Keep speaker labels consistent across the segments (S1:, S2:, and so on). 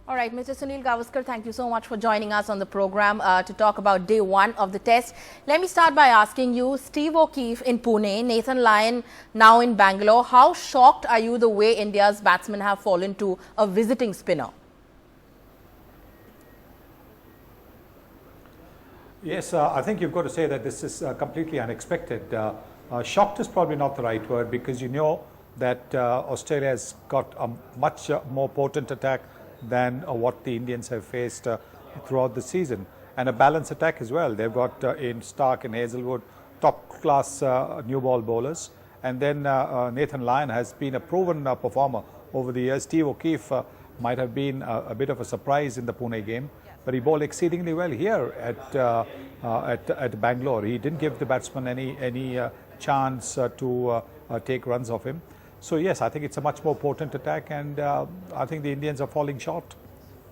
S1: All right, Mr. Sunil Gavaskar, thank you so much for joining us on the program to talk about day one of the test. Let me start by asking you, Steve O'Keefe in Pune, Nathan Lyon now in Bangalore. How shocked are you the way India's batsmen have fallen to a visiting spinner?
S2: Yes, I think you've got to say that this is completely unexpected. Shocked is probably not the right word, because you know that Australia has got a much more potent attack than what the Indians have faced throughout the season, and a balanced attack as well. They've got in Stark and Hazelwood top-class new ball bowlers, and then Nathan Lyon has been a proven performer over the years. Steve O'Keefe might have been a bit of a surprise in the Pune game, but he bowled exceedingly well here at Bangalore. He didn't give the batsman any chance to take runs off him. So yes, I think it's a much more potent attack, and I think the Indians are falling short.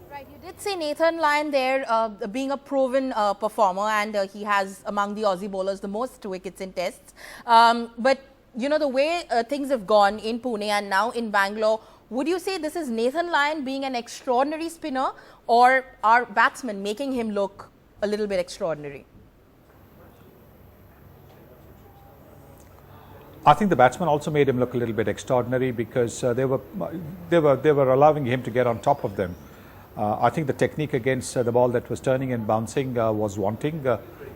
S1: Right, you did say Nathan Lyon there being a proven performer, and he has among the Aussie bowlers the most wickets in tests. But you know, the way things have gone in Pune and now in Bangalore, would you say this is Nathan Lyon being an extraordinary spinner, or are batsmen making him look a little bit extraordinary?
S2: I think the batsman also made him look a little bit extraordinary, because they were allowing him to get on top of them. I think the technique against the ball that was turning and bouncing was wanting.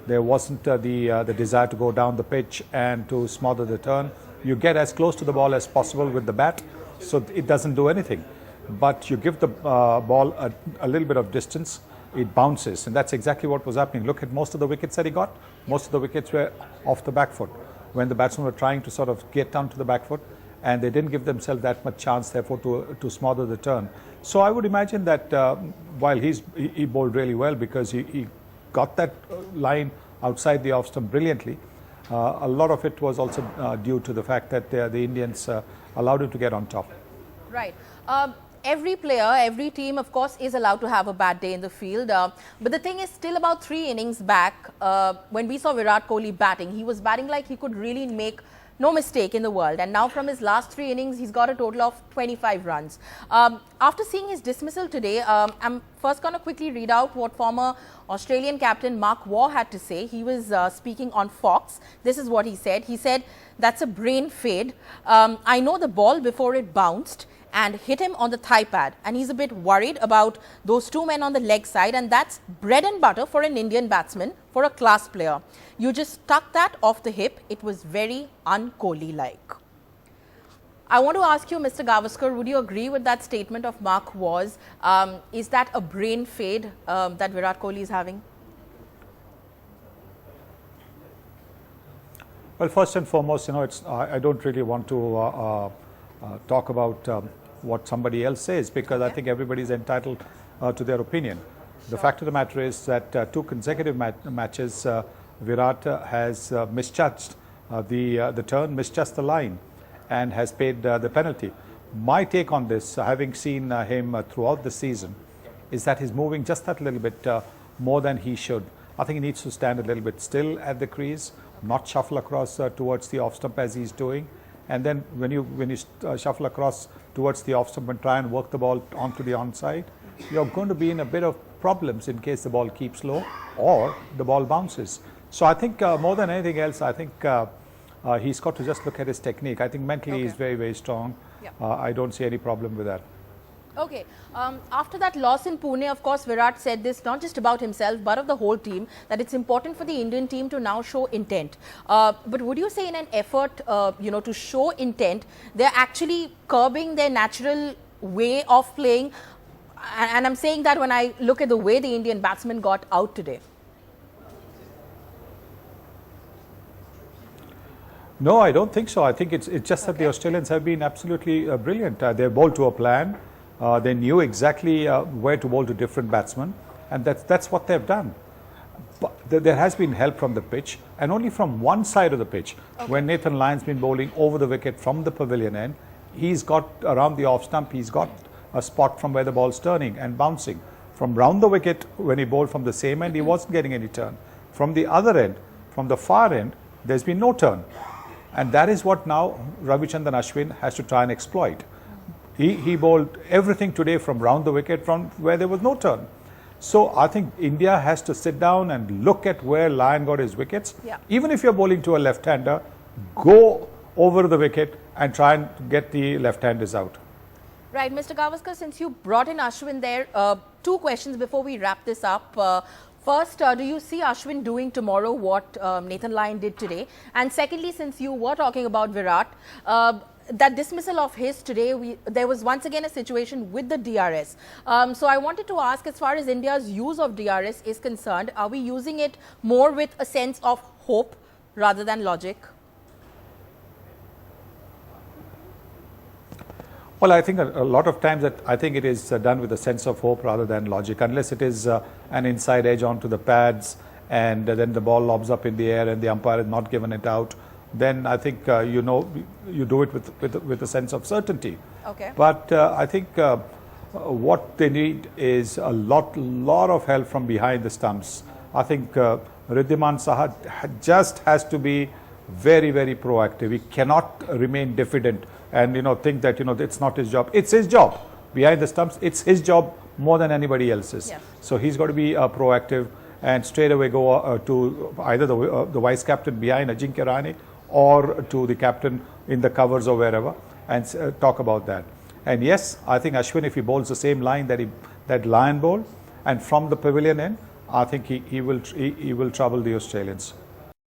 S2: There wasn't the desire to go down the pitch and to smother the turn. You get as close to the ball as possible with the bat, so it doesn't do anything. But you give the ball a little bit of distance, it bounces, and that's exactly what was happening. Look at most of the wickets that he got. Most of the wickets were off the back foot, when the batsmen were trying to sort of get down to the back foot, and they didn't give themselves that much chance, therefore, to smother the turn. So I would imagine that while he bowled really well, because he got that line outside the off stump brilliantly, a lot of it was also due to the fact that the Indians allowed him to get on top.
S1: Right. Every player, every team, of course, is allowed to have a bad day in the field. But the thing is, still about 3 innings back, when we saw Virat Kohli batting, he was batting like he could really make no mistake in the world. And now from his last 3 innings, he's got a total of 25 runs. After seeing his dismissal today, I'm first going to quickly read out what former Australian captain Mark Waugh had to say. He was speaking on Fox. This is what he said. He said, "That's a brain fade. I know the ball before it bounced and hit him on the thigh pad, and he's a bit worried about those 2 men on the leg side, and that's bread and butter for an Indian batsman, for a class player. You just stuck that off the hip. It was very un-Kohli-like." I want to ask you, Mr. Gavaskar, would you agree with that statement of Mark Waugh's? Is that a brain fade that Virat Kohli is having?
S2: Well, first and foremost, you know, I don't really want to talk about what somebody else says, because I think everybody is entitled to their opinion. The fact of the matter is that 2 consecutive matches, Virat has misjudged the turn, misjudged the line, and has paid the penalty. My take on this, having seen him throughout the season, is that he's moving just that little bit more than he should. I think he needs to stand a little bit still at the crease, not shuffle across towards the off stump as he's doing. And then when you shuffle across towards the off stump and try and work the ball onto the onside, you're going to be in a bit of problems in case the ball keeps low or the ball bounces. So I think more than anything else, I think he's got to just look at his technique. I think mentally he's very, very strong. Yeah. I don't see any problem with that.
S1: Okay. After that loss in Pune, of course, Virat said this not just about himself, but of the whole team, that it's important for the Indian team to now show intent. But would you say, in an effort, to show intent, they're actually curbing their natural way of playing? And I'm saying that when I look at the way the Indian batsmen got out today.
S2: No, I don't think so. I think it's just that the Australians have been absolutely brilliant. They bowled to a plan. They knew exactly where to bowl to different batsmen, and that's what they've done. But there has been help from the pitch, and only from one side of the pitch. Okay. When Nathan Lyon's been bowling over the wicket from the pavilion end, he's got around the off stump, he's got a spot from where the ball's turning and bouncing. From round the wicket, when he bowled from the same end, he wasn't getting any turn. From the other end, from the far end, there's been no turn. And that is what now Ravichandran Ashwin has to try and exploit. He bowled everything today from round the wicket, from where there was no turn. So I think India has to sit down and look at where Lyon got his wickets.
S1: Yeah.
S2: Even if you're bowling to a left-hander, go over the wicket and try and get the left-handers out.
S1: Right, Mr. Gavaskar, since you brought in Ashwin there, two questions before we wrap this up. First, do you see Ashwin doing tomorrow what Nathan Lyon did today? And secondly, since you were talking about Virat, that dismissal of his today, there was once again a situation with the DRS. So I wanted to ask, as far as India's use of DRS is concerned, are we using it more with a sense of hope rather than logic?
S2: Well, I think a lot of times I think it is done with a sense of hope rather than logic, unless it is an inside edge onto the pads and then the ball lobs up in the air and the umpire has not given it out. Then I think you do it with a sense of certainty.
S1: Okay.
S2: But I think what they need is a lot of help from behind the stumps. I think Riddhiman Saha just has to be very proactive. He cannot remain diffident and think that it's not his job. It's his job behind the stumps. It's his job more than anybody else's.
S1: Yes.
S2: So he's got to be proactive and straight away go to either the vice captain behind Ajinkya Rahane or to the captain in the covers or wherever and talk about that. And yes, I think Ashwin, if he bowls the same line that Lyon bowled, and from the pavilion end, I think he will trouble the Australians.